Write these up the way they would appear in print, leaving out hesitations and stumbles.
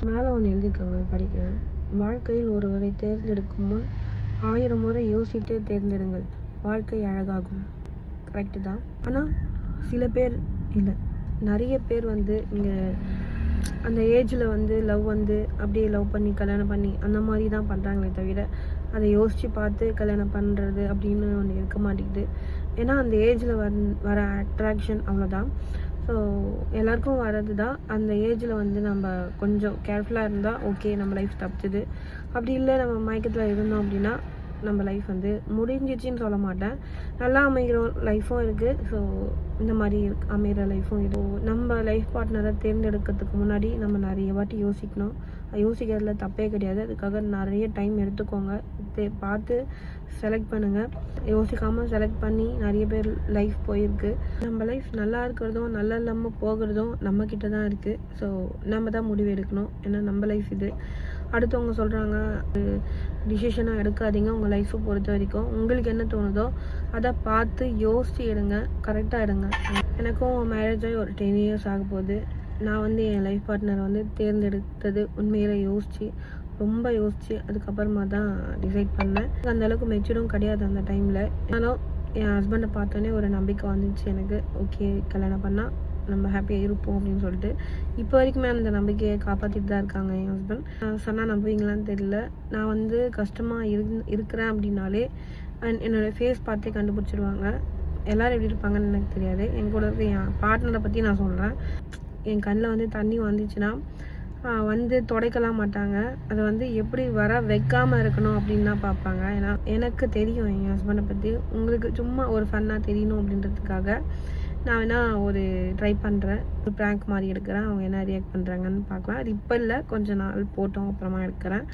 மேலே ஒன்று எழுதியிருக்காங்க, படிக்கிறேன். வாழ்க்கையில் ஒருவரை தேர்ந்தெடுக்கும் முன் 1000 முறை யோசித்து தேர்ந்தெடுங்கள். வாழ்க்கை அழகாகும். கரெக்டு தான். ஆனால் சில பேர் இல்லை, நிறைய பேர் இங்கே அந்த ஏஜில் லவ் அப்படியே லவ் பண்ணி கல்யாணம் பண்ணி அந்த மாதிரி தான் பண்ணுறாங்களே தவிர அதை யோசித்து பார்த்து கல்யாணம் பண்ணுறது அப்படின்னு ஒன்று இருக்க மாட்டேங்குது. ஏன்னா அந்த ஏஜில் வர அட்ராக்ஷன் அவ்வளோதான். ஸோ எல்லாருக்கும் வர்றது தான். அந்த ஏஜில் நம்ம கொஞ்சம் கேர்ஃபுல்லாக இருந்தால் ஓகே, நம்ம லைஃப் தப்பிச்சுது. அப்படி இல்லை நம்ம மயக்கத்தில் இருந்தோம் அப்படின்னா நம்ம லைஃப் முடிஞ்சிச்சின்னு சொல்ல மாட்டேன், நல்லா அமைகிற லைஃப்பும் இருக்குது. ஸோ இந்த மாதிரி அமைகிற லைஃப்பும் இருக்குது. நம்ம லைஃப் பார்ட்னரை தேர்ந்தெடுக்கிறதுக்கு முன்னாடி நம்ம நிறைய வாட்டி யோசிக்கணும். யோசிக்கிறதுல தப்பே கிடையாது. அதுக்காக நிறைய டைம் எடுத்துக்கோங்க, பார்த்து செலக்ட் பண்ணுங்கள். யோசிக்காமல் செலக்ட் பண்ணி நிறைய பேர் லைஃப் போயிருக்கு. நம்ம லைஃப் நல்லா இருக்கிறதும் நல்லா இல்லாமல் போகிறதும் நம்மக்கிட்ட தான் இருக்குது. ஸோ நம்ம தான் முடிவு எடுக்கணும். ஏன்னா நம்ம லைஃப் இது. அடுத்தவங்க சொல்கிறாங்க டிசிஷனாக எடுக்காதீங்க. உங்கள் லைஃப்பை பொறுத்த வரைக்கும் உங்களுக்கு என்ன தோணுதோ அதை பார்த்து யோசித்து எடுங்க, கரெக்டாக எடுங்க. எனக்கும் மேரேஜ் ஆகி ஒரு 10 இயர்ஸ் ஆக போகுது. நான் என் லைஃப் பார்ட்னரை தேர்ந்தெடுத்தது உண்மையில யோசித்து, ரொம்ப யோசித்து அதுக்கப்புறமா தான் டிசைட் பண்ணேன். அந்தளவுக்கு மெச்சூரும் கிடையாது அந்த டைமில். ஆனாலும் என் ஹஸ்பண்டை பார்த்தோன்னே ஒரு நம்பிக்கை வந்துச்சு எனக்கு. ஓகே, கல்யாணம் பண்ணால் நம்ம ஹாப்பியாக இருப்போம் அப்படின்னு சொல்லிட்டு இப்போ வரைக்குமே அந்த நம்பிக்கையை காப்பாற்றிட்டு தான் இருக்காங்க என் ஹஸ்பண்ட். சொன்னால் நம்புவீங்களான்னு தெரியல, நான் கஷ்டமாக இருக்கிறேன் அப்படின்னாலே என்னோடய ஃபேஸ் பார்த்தே கண்டுபிடிச்சிடுவாங்க. எல்லோரும் எப்படி இருப்பாங்கன்னு எனக்கு தெரியாது. என் கூட இருக்க என் பார்ட்னரை பற்றி நான் சொல்கிறேன். என் கண்ணில் தண்ணி வந்துச்சுன்னா துடைக்கலாம் மாட்டாங்க. அதை எப்படி வர வைக்காமல் இருக்கணும் அப்படின்னு தான் பார்ப்பாங்க. ஏன்னா எனக்கு தெரியும் என் ஹஸ்பண்டை பற்றி. உங்களுக்கு சும்மா ஒரு ஃபன்னாக தெரியணும் அப்படின்றதுக்காக நான் ஒரு ட்ரை பண்ணுறேன். ஒரு ப்ராங்க் மாதிரி எடுக்கிறேன். அவங்க என்ன ரியாக்ட் பண்ணுறாங்கன்னு பார்க்கலாம். அது இப்போ இல்லை, கொஞ்சம் நாள் போட்டோம் அப்புறமா எடுக்கிறேன்.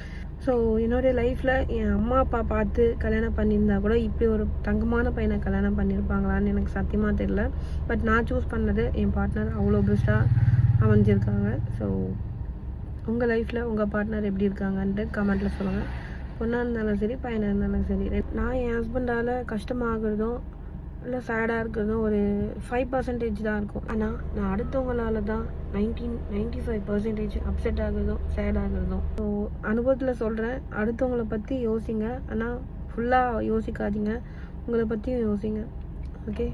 ஸோ என்னுடைய லைஃப்பில் என் அம்மா அப்பா பார்த்து கல்யாணம் பண்ணியிருந்தா கூட இப்படி ஒரு தங்கமான பையனை கல்யாணம் பண்ணியிருப்பாங்களான்னு எனக்கு சத்தியமாக தெரியல. பட் நான் சூஸ் பண்ணது என் பார்ட்னர் அவ்வளோ பெஸ்ட்டாக அமைஞ்சிருக்காங்க. ஸோ உங்கள் லைஃப்பில் உங்கள் பார்ட்னர் எப்படி இருக்காங்கன்ட்டு கமெண்ட்டில் சொல்லுங்கள். பொண்ணாக இருந்தாலும் சரி, பையனாக இருந்தாலும் சரி. நான் என் ஹஸ்பண்டால் கஷ்டமாகிறதும் இல்லை சேடாக இருக்கிறதும் ஒரு 5% தான் இருக்கும். ஆனால் நான் அடுத்தவங்களால தான் 95% அப்செட் ஆகுறதும் சேட் ஆகுறதும். ஸோ அனுபவத்தில் சொல்கிறேன், அடுத்தவங்களை பற்றி யோசிங்க. ஆனால் ஃபுல்லாக யோசிக்காதீங்க, உங்களை பற்றியும் யோசிங்க. ஓகே.